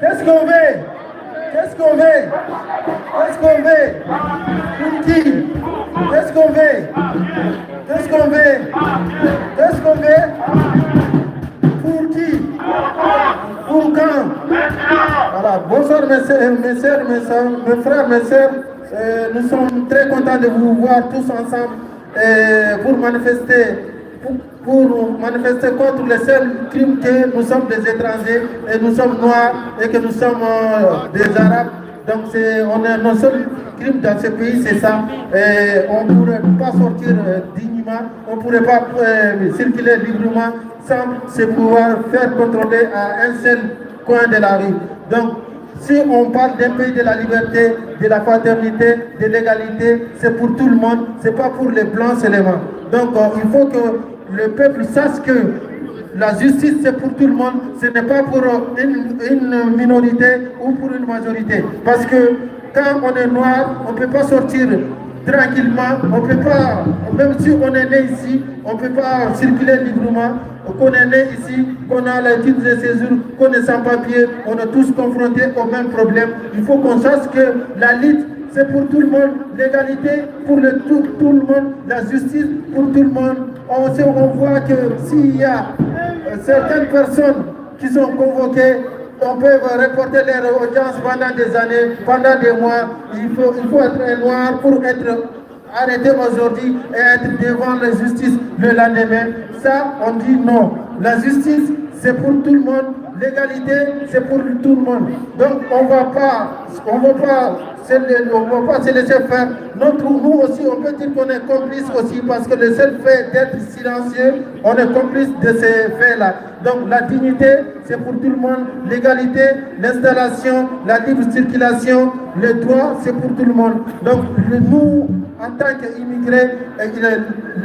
Qu'est-ce qu'on veut? Qu'est-ce qu'on veut? Qu'est-ce qu'on veut? Pour qui? Qu'est-ce qu'on veut? Qu'est-ce qu'on veut? Qu'est-ce qu'on veut? Pour qui? Pour quand? Voilà. Bonsoir mes soeurs, mes frères, mes soeurs. Nous sommes très contents de vous voir tous ensemble pour manifester contre le seul crime que nous sommes des étrangers et nous sommes noirs et que nous sommes des arabes. Donc nos seuls crimes dans ce pays, c'est ça. Et on ne pourrait pas sortir dignement, on ne pourrait pas circuler librement sans se pouvoir faire contrôler à un seul coin de la rue. Donc, si on parle d'un pays de la liberté, de la fraternité, de l'égalité, c'est pour tout le monde, c'est pas pour les blancs seulement. Donc il faut que le peuple sache que la justice c'est pour tout le monde, ce n'est pas pour une minorité ou pour une majorité. Parce que quand on est noir, on ne peut pas sortir tranquillement, on peut pas, même si on est né ici, on ne peut pas circuler librement. Qu'on est né ici, qu'on a le titre de séjour, qu'on est sans papier, on est tous confrontés au même problème. Il faut qu'on sache que la lutte, c'est pour tout le monde, l'égalité pour tout le monde, la justice pour tout le monde. On voit que s'il y a certaines personnes qui sont convoquées, on peut reporter leur audience pendant des années, pendant des mois. Il faut être un noir pour être arrêté aujourd'hui et être devant la justice le lendemain. Ça, on dit non. La justice, c'est pour tout le monde. L'égalité, c'est pour tout le monde. Donc, on ne va pas se laisser faire. Nous aussi, on peut dire qu'on est complice aussi parce que le seul fait d'être silencieux, on est complice de ces faits-là. Donc, la dignité, c'est pour tout le monde. L'égalité, l'installation, la libre circulation, le droit, c'est pour tout le monde. Donc, nous, en tant qu'immigrés,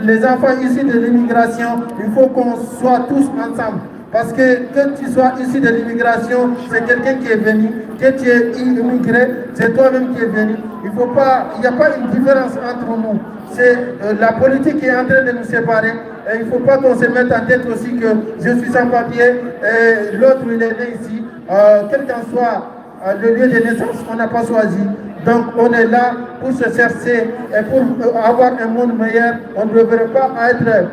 les enfants issus de l'immigration, il faut qu'on soit tous ensemble. Parce que quand tu sois issu de l'immigration, c'est quelqu'un qui est venu. Quand tu es immigré, c'est toi-même qui es venu. Il n'y a pas une différence entre nous. C'est la politique qui est en train de nous séparer. Et il ne faut pas qu'on se mette en tête aussi que je suis sans papier et l'autre il est né ici. Quel qu'en soit le lieu de naissance, on n'a pas choisi. Donc on est là pour se chercher et pour avoir un monde meilleur. On ne devrait pas être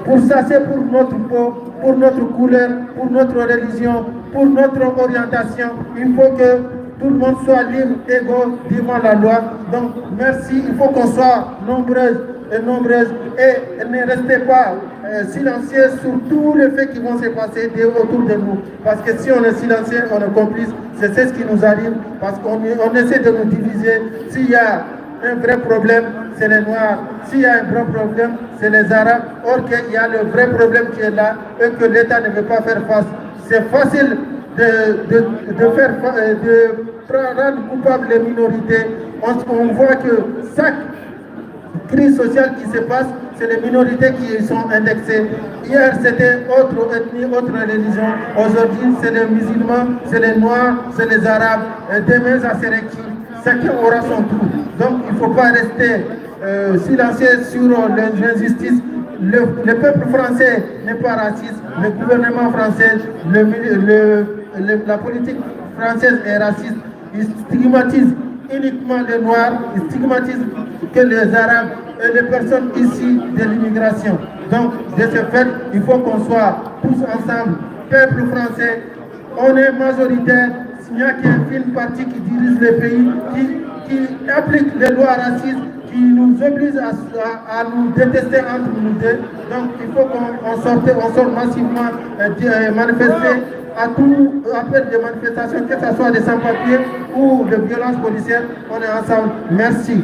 pour ça, c'est pour notre peau, pour notre couleur, pour notre religion, pour notre orientation. Il faut que tout le monde soit libre, égaux devant la loi. Donc merci, il faut qu'on soit nombreuses et ne restez pas silencieux sur tous les faits qui vont se passer autour de nous. Parce que si on est silencieux, on est complice, c'est ce qui nous arrive, parce qu'on essaie de nous diviser. S'il y a un vrai problème, c'est les Noirs. S'il y a un vrai problème, c'est les Arabes. Or qu'il y a le vrai problème qui est là et que l'État ne veut pas faire face. C'est facile de rendre coupable les minorités. On voit que chaque crise sociale qui se passe, c'est les minorités qui sont indexées. Hier, c'était autre ethnie, autre religion. Aujourd'hui, c'est les musulmans, c'est les Noirs, c'est les Arabes. Et demain, ça serait qui? Chacun aura son tour. Donc il ne faut pas rester silencieux sur l'injustice. Le peuple français n'est pas raciste. Le gouvernement français, la politique française est raciste. Il stigmatise uniquement les Noirs, il stigmatise que les Arabes et les personnes issues de l'immigration. Donc de ce fait, il faut qu'on soit tous ensemble, peuple français. On est majoritaire. Il n'y a qu'une partie qui dirige le pays, qui applique les lois racistes, qui nous oblige à nous détester entre nous deux. Donc il faut qu'on sorte massivement manifester à tout appel de manifestation, que ce soit des sans-papiers ou de violences policières. On est ensemble. Merci.